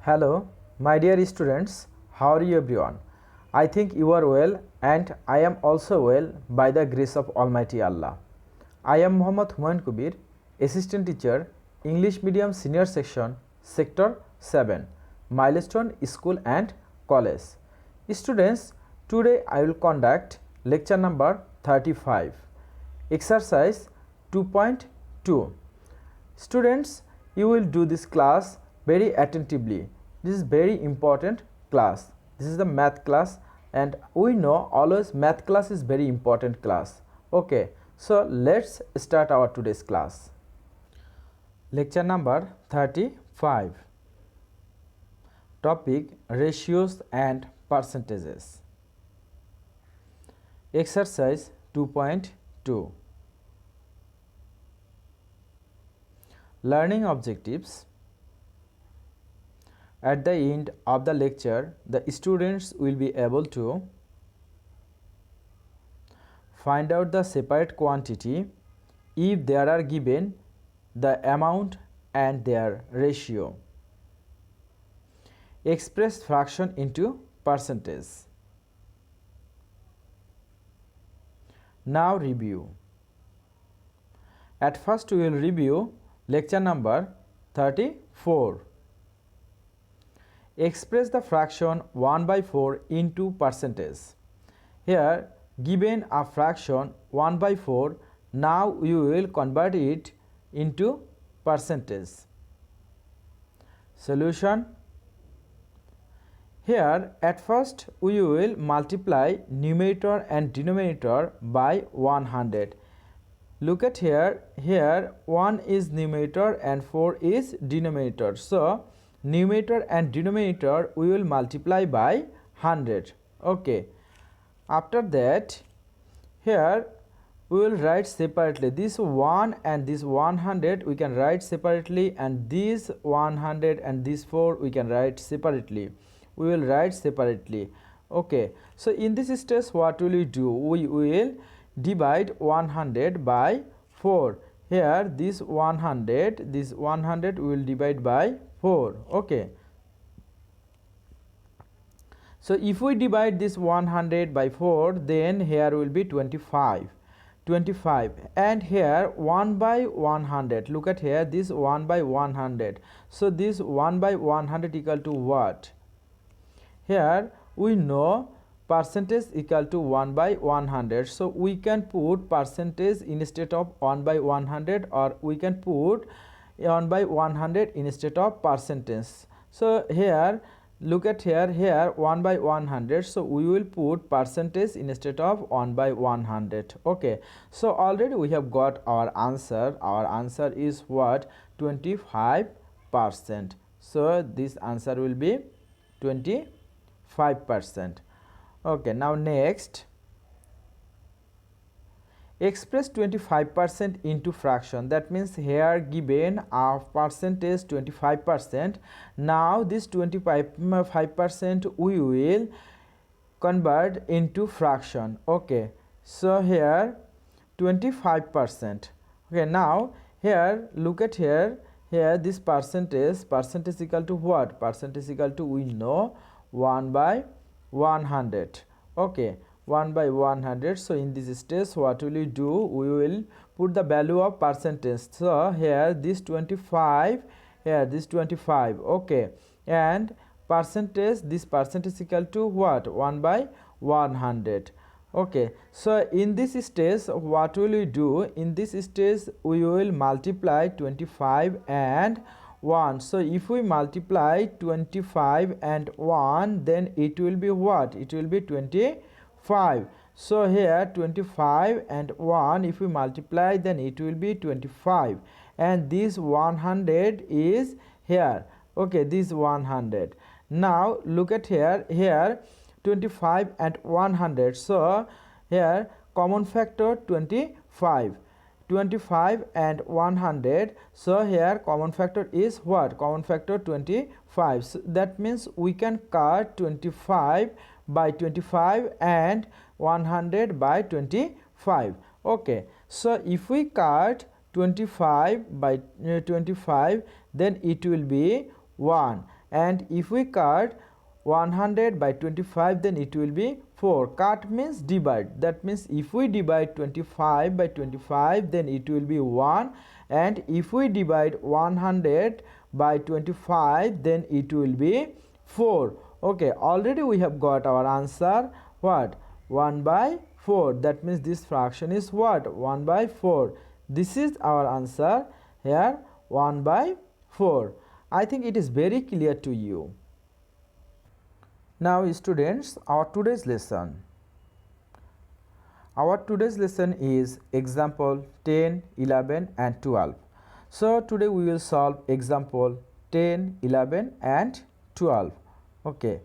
Hello, my dear students. How are you, everyone? I think you are well, and I am also well by the grace of Almighty Allah. I am Muhammad Humayun Kubir, Assistant Teacher, English Medium Senior Section, Sector 7, Milestone School and College. Students, today I will conduct lecture number 35, exercise 2.2. Students, you will do this class very attentively. This is very important class. This is the math class, and we know always math class is very important class. Okay, so let's start our today's class. Lecture number 35. Topic: ratios and percentages. Exercise 2.2. Learning objectives. At the end of the lecture, the students will be able to find out the separate quantity if there are given the amount and their ratio. Express fraction into percentage. Now review. At first we will review lecture number 34. Express the fraction 1/4 into percentage. Here given a fraction 1/4, now we will convert it into percentage. Solution. Here at first we will multiply numerator and denominator by 100. Look at here 1 is numerator and 4 is denominator. So numerator and denominator we will multiply by 100. Okay, after that here we will write separately this 1 and this 100 we can write separately, and this 100 and this 4 we can write separately. We will write separately. Okay, so in this stage what will we do? We will divide 100 by 4. Here this 100 we will divide by 4. Okay, so if we divide this 100 by 4, then here will be 25, and here 1 by 100. Look at here this 1 by 100. So this 1 by 100 equal to what? Here we know percentage equal to 1 by 100. So we can put percentage instead of 1 by 100, or we can put 1 by 100 instead of percentage. So here look at here 1 by 100. So we will put percentage instead of 1 by 100. Okay, so already we have got our answer. Our answer is what? 25%. So this answer will be 25%. Okay, now next, express 25% into fraction. That means here given a percentage 25%. Now this 25% we will convert into fraction. Okay, so here 25%. Okay, now here look at here this percentage equal to what? Percentage equal to, we know, 1 by 100. Okay, 1 by 100. So in this stage what will we do? We will put the value of percentage. So here this 25, here this 25. Okay, and percentage, this percentage equal to what? 1 by 100. Okay, so in this stage what will we do? In this stage we will multiply 25 and 1. So if we multiply 25 and 1, then it will be what? It will be 25. So here 25 and 1, if we multiply, then it will be 25, and this 100 is here. Okay, this 100. Now look at here 25 and 100. So here common factor 25 and 100. So here common factor is what? Common factor 25. So that means we can cut 25 by 25 and 100 by 25. Okay, so if we cut 25 by 25, then it will be 1, and if we cut 100 by 25, then it will be 4. Cut means divide, that means if we divide 25 by 25, then it will be 1, and if we divide 100 by 25, then it will be 4. Okay, already we have got our answer, what, 1 by 4. That means this fraction is what, 1 by 4. This is our answer here, 1 by 4. I think it is very clear to you. Now students, our today's lesson. Our today's lesson is example 10, 11 and 12. So today we will solve example 10, 11 and 12. Okay.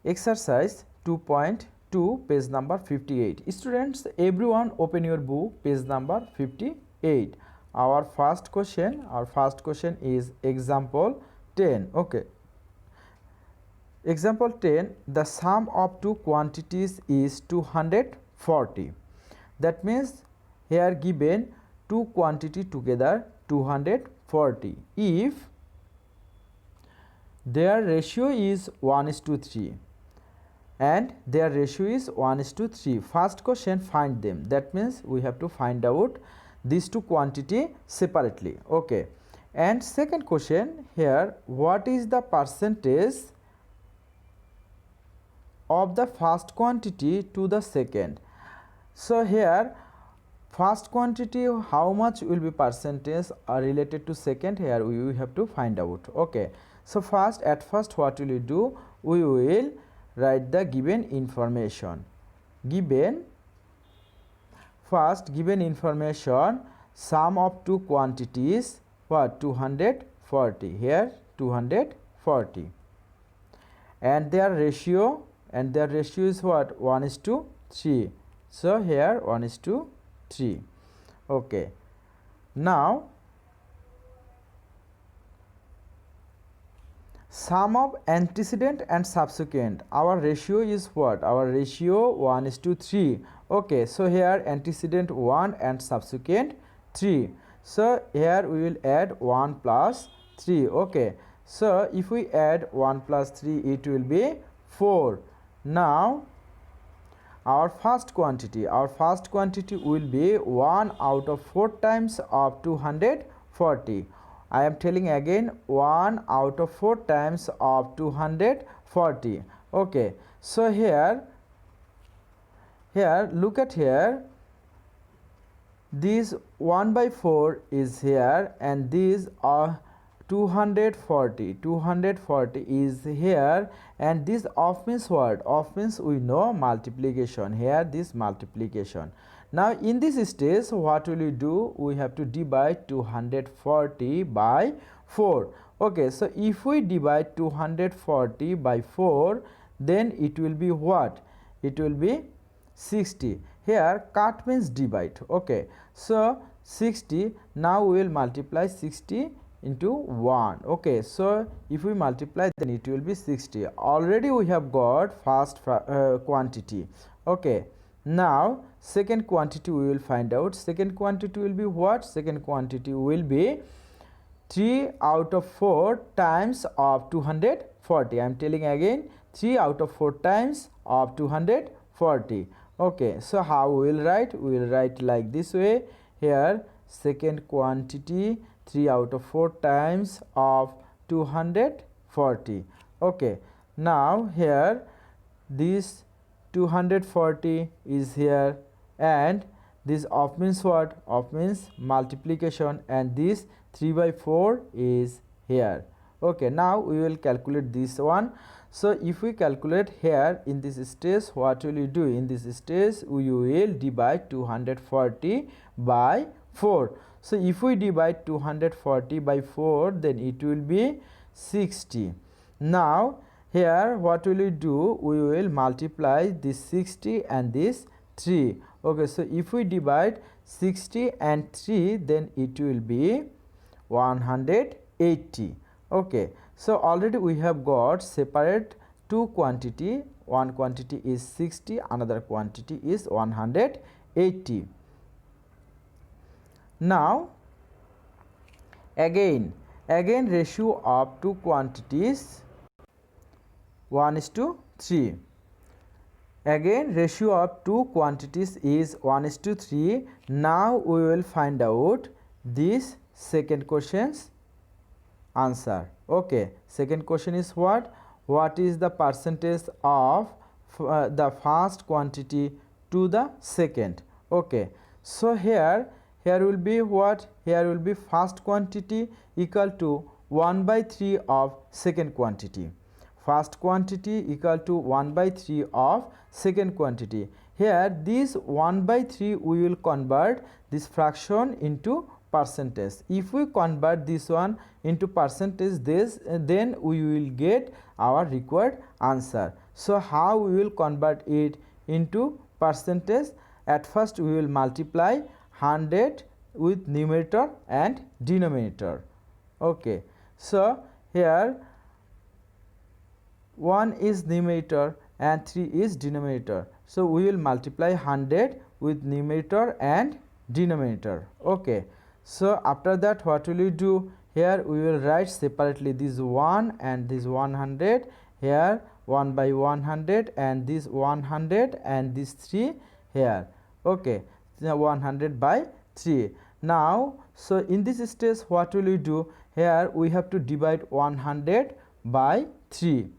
Exercise 2.2, page number 58. Students, everyone open your book, page number 58. Our first question is example 10. Okay. Example 10, the sum of two quantities is 240. That means here given two quantity together 240. If their ratio is 1:3 and their ratio is 1:3, first question, find them. That means we have to find out these two quantity separately. Okay. And second question here, what is the percentage of the first quantity to the second? So here first quantity, how much will be percentage related to second, here we have to find out. Okay, so at first what will you do, we will write the given information. Given information, sum of two quantities, what, 240, here 240, and their ratio is what, 1:3. So here 1:3. Okay. Now sum of antecedent and subsequent, our ratio is what, our ratio 1:3. Okay, so here antecedent 1 and subsequent 3. So here we will add 1 plus 3. Okay, so if we add 1 plus 3, it will be 4. Now our first quantity will be 1 out of 4 times of 240. I am telling again, 1 out of 4 times of 240. Okay, so here look at here, this 1 by 4 is here, and these are 240 is here, and this off means what, off means we know multiplication, here this multiplication. Now in this stage what will we do, we have to divide 240 by 4. Okay, so if we divide 240 by 4, then it will be what, it will be 60. Here cut means divide. Okay, so 60, now we will multiply 60 into 1. Okay, so if we multiply, then it will be 60. Already we have got first quantity. Okay, now second quantity we will find out. Second quantity will be what, second quantity will be 3 out of 4 times of 240. I am telling again, 3 out of 4 times of 240. Okay, so how we will write, we will write like this way. Here second quantity 3 out of 4 times of 240. Okay, now here this 240 is here, and this off means what, off means multiplication, and this 3 by 4 is here. Okay, now we will calculate this one. So if we calculate here in this stage, what will you do, in this stage we will divide 240 by 4. So if we divide 240 by 4, then it will be 60. Now here what will we do, we will multiply this 60 and this 3. Okay, so if we divide 60 and 3, then it will be 180. Okay, so already we have got separate two quantity, one quantity is 60, another quantity is 180. Now again Again, ratio of two quantities 1:3. Again, ratio of two quantities is 1:3. Now we will find out this second question's answer. Okay, second question is what is the percentage of the first quantity to the second? Okay, so here will be what? Here will be first quantity equal to 1/3 of second quantity. First quantity equal to 1/3 of second quantity. Here this 1/3 we will convert this fraction into percentage. If we convert this one into percentage, then we will get our required answer. So how we will convert it into percentage? At first we will multiply 100 with numerator and denominator. Okay, so here 1 is numerator and 3 is denominator. So we will multiply 100 with numerator and denominator. Okay, so after that what will we do? Here we will write separately this 1 and this 100. Here 1/100 and this 100 and this 3 here. Okay, so 100/3. Now, so in this stage what will we do? Here we have to divide 100 by 3.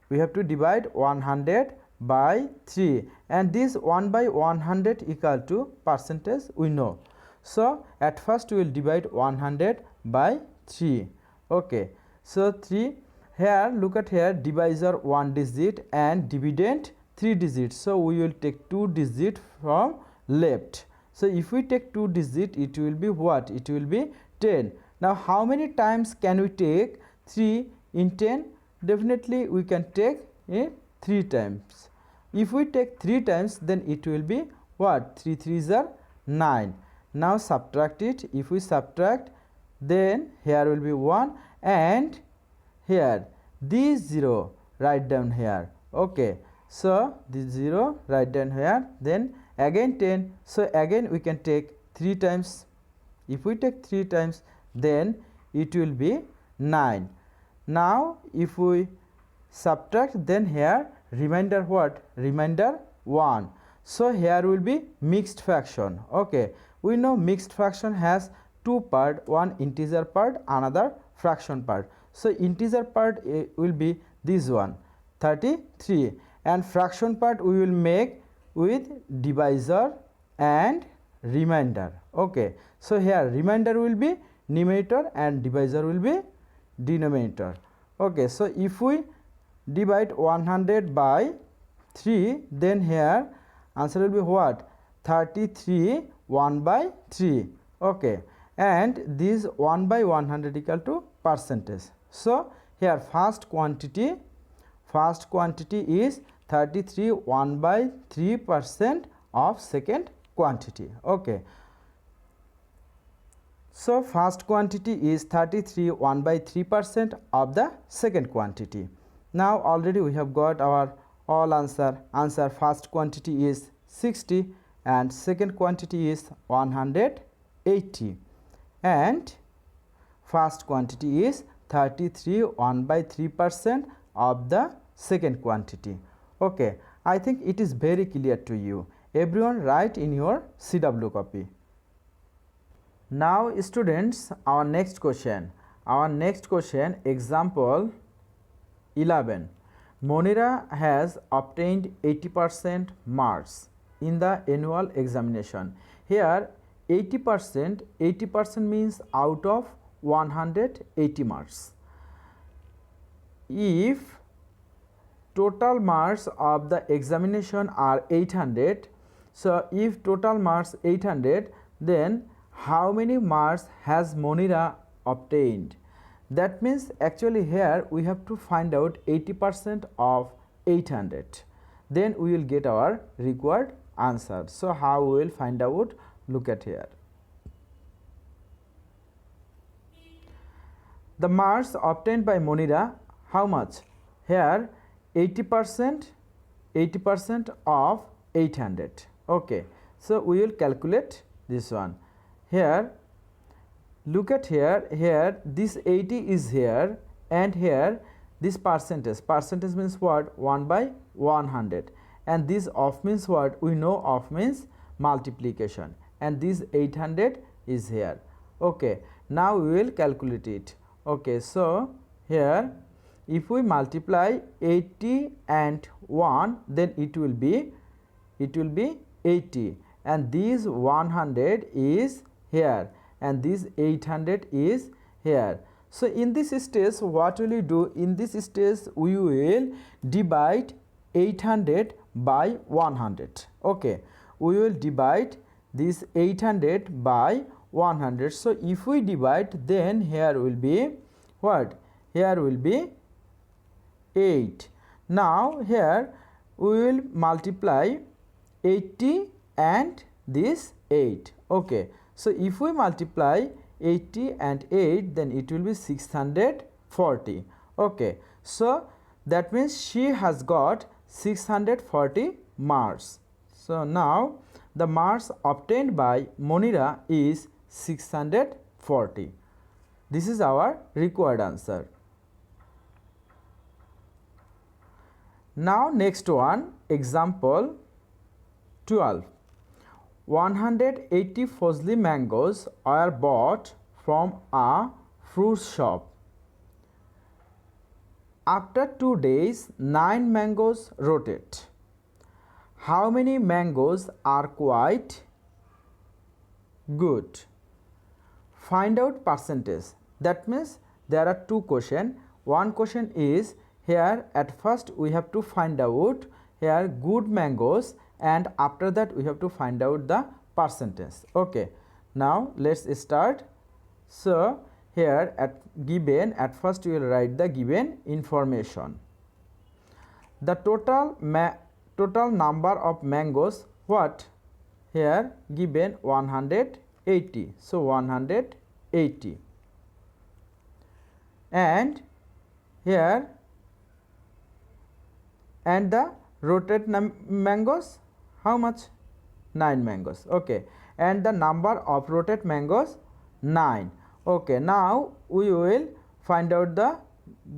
We have to divide 100 by 3, and this 1/100 equal to percentage we know. So at first we will divide 100 by 3. Okay, so 3. Here look at here, divisor 1 digit and dividend 3 digits. So we will take 2 digit from left. So if we take 2 digit, it will be what? It will be 10. Now how many times can we take 3 in 10? Definitely we can take 3 times. If we take 3 times, then it will be what? 3 3s are 9. Now subtract it. If we subtract, then here will be 1, and here this 0 write down here. Okay, so this 0 write down here, then again 10. So again we can take 3 times. If we take 3 times, then it will be 9. Now if we subtract, then here remainder what? Remainder 1. So here will be mixed fraction. Okay, we know mixed fraction has two part, one integer part, another fraction part. So integer part will be this one 33, and fraction part we will make with divisor and remainder. Okay, so here remainder will be numerator and divisor will be denominator. Okay, so if we divide 100 by 3, then here answer will be what? 33 1/3. Okay, and this 1/100 equal to percentage. So here first quantity is 33 1/3% of second quantity. Okay, so first quantity is 33 1/3% of the second quantity. Now already we have got our all answer. First quantity is 60 and second quantity is 180, and first quantity is 33 1/3% of the second quantity. Okay, I think it is very clear to you. Everyone write in your CW copy. Now students, our next question, example 11. Monira has obtained 80% marks in the annual examination. Here 80% means out of 180 marks. If total marks of the examination are 800, so if total marks 800, then how many marks has Monira obtained? That means actually here we have to find out 80% of 800, then we will get our required answer. So how we will find out? Look at here. The marks obtained by Monira, how much? Here 80% of 800. Okay, so we will calculate this one. Here look at here this 80 is here, and here this percentage means what? 1 by 100, and this off means what? We know off means multiplication, and this 800 is here. Okay, now we will calculate it. Okay, so here if we multiply 80 and 1, then it will be 80, and this 100 is here, and this 800 is here. So in this stage, what will we do? In this stage we will divide 800 by 100. Okay, we will divide this 800 by 100. So if we divide, then here will be what? Here will be 8. Now here we will multiply 80 and this 8. Okay, so if we multiply 80 and 8, then it will be 640. Okay, so that means she has got 640 marks. So now the marks obtained by Monira is 640. This is our required answer. Now next one, example 12. 180 Fazli mangoes are bought from a fruit shop. After 2 days, 9 mangoes rotate. How many mangoes are quite good? Find out percentage. That means there are two questions. One question is here, at first we have to find out here good mangoes, and after that we have to find out the percentage. Okay, now let's start. So here at first we will write the given information. The total number of mangoes, what? Here given 180. So 180, and here and the rotate mangoes, how much? 9 mangoes. Okay, and the number of rotate mangoes 9. Okay, now we will find out the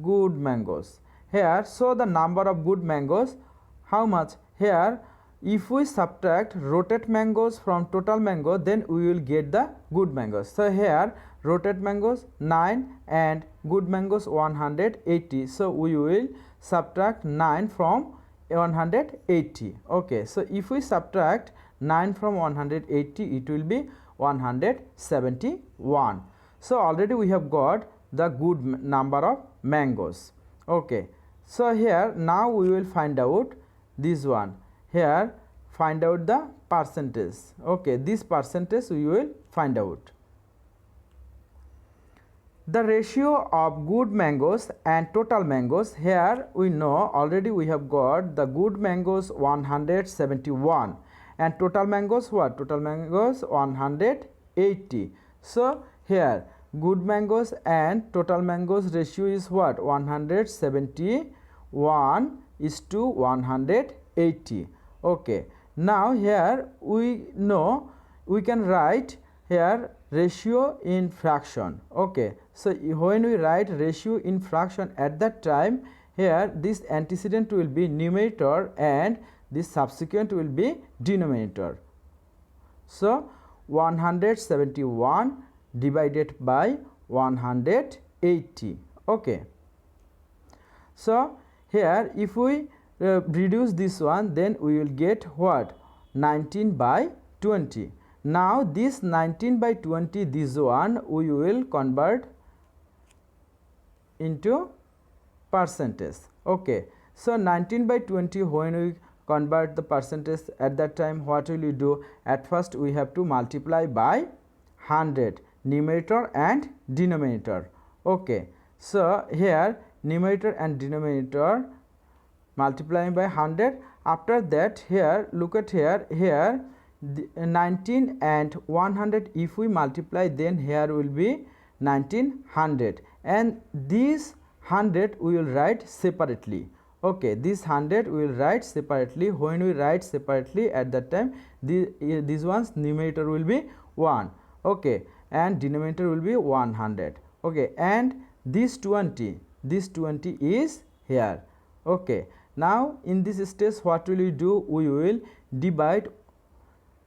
good mangoes here. So the number of good mangoes, how much? Here if we subtract rotate mangoes from total mango, then we will get the good mangoes. So here rotate mangoes 9 and good mangoes 180. So we will subtract 9 from 180. Okay, so if we subtract 9 from 180, it will be 171. So already we have got the good number of mangoes. Okay, so here now we will find out this one. Here find out the percentage. Okay, this percentage we will find out. The ratio of good mangoes and total mangoes, here we know already we have got the good mangoes 171 and total mangoes what? Total mangoes 180. So here good mangoes and total mangoes ratio is what? 171 is to 180. Okay, now here we know we can write here ratio in fraction. Okay, so when we write ratio in fraction, at that time here this antecedent will be numerator and this subsequent will be denominator. So 171 divided by 180. Okay, so here if we reduce this one, then we will get what? 19 by 20. Now this 19 by 20, this one we will convert into percentage. Okay, so 19 by 20, when we convert the percentage, at that time what will we do? At first we have to multiply by 100, numerator and denominator. Okay, so here numerator and denominator multiplying by 100. After that here look at here 19 and 100 if we multiply, then here will be 1900, and this 100 we will write separately. Okay, this 100 we will write separately. When we write separately, at that time this one's numerator will be 1. Okay, and denominator will be 100. Okay, and this 20 is here. Okay, now in this stage what will we do? We will divide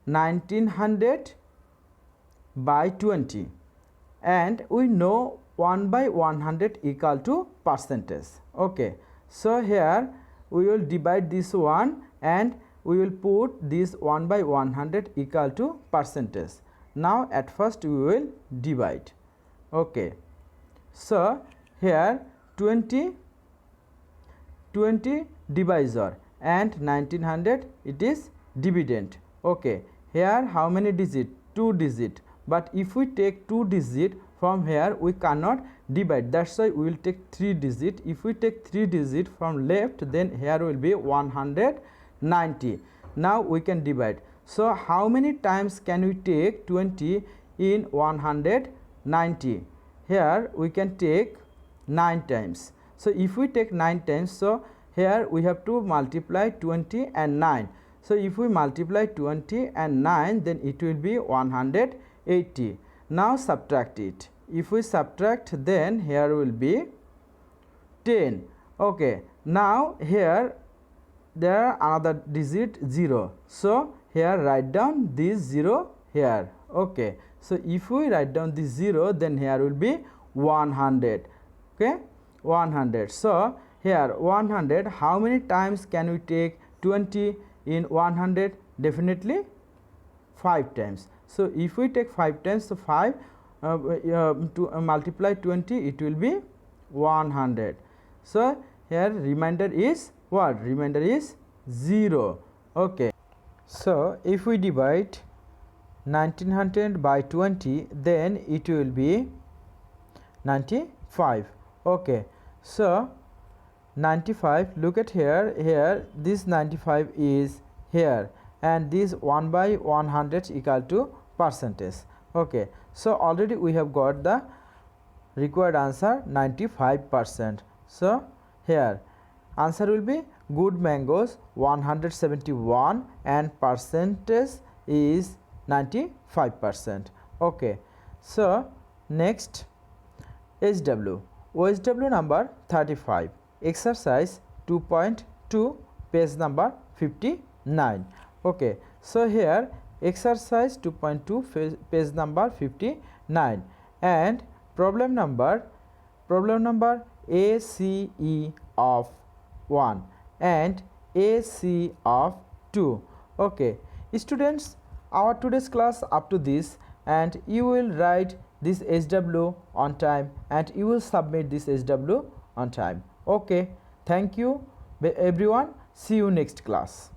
1900 by 20, and we know 1 by 100 equal to percentage. Okay, so here we will divide this one and we will put this 1 by 100 equal to percentage. Now at first we will divide. Okay, so here 20 divisor and 1900 it is dividend. Okay, here how many digit? 2 digit, but if we take 2 digit from here we cannot divide, that's why we will take 3 digit. If we take 3 digit from left, then here will be 190. Now we can divide. So how many times can we take 20 in 190? Here we can take 9 times. So if we take 9 times, so here we have to multiply 20 and 9. So if we multiply 20 and 9, then it will be 180. Now subtract it. If we subtract, then here will be 10. Okay, now here there are another digit 0. So here write down this 0 here. Okay, so if we write down this 0, then here will be 100. Okay, 100. So here 100, how many times can we take 20 in 100? Definitely 5 times. So if we take 5 times, so 5 to multiply 20, it will be 100. So here remainder is what? Remainder is 0. Okay, so if we divide 1900 by 20, then it will be 95. Okay, so 95, look at here this 95 is here, and this 1 by 100 equal to percentage. Okay, so already we have got the required answer 95%. So here answer will be good mangoes 171 and percentage is 95%. Okay, so next OSW number 35, exercise 2.2, page number 59. Okay, so here exercise 2.2, page number 59, and problem number ACE of 1 and AC of 2. Okay, students, our today's class up to this, and you will write this SW on time and you will submit this SW on time. Okay, thank you everyone, see you next class.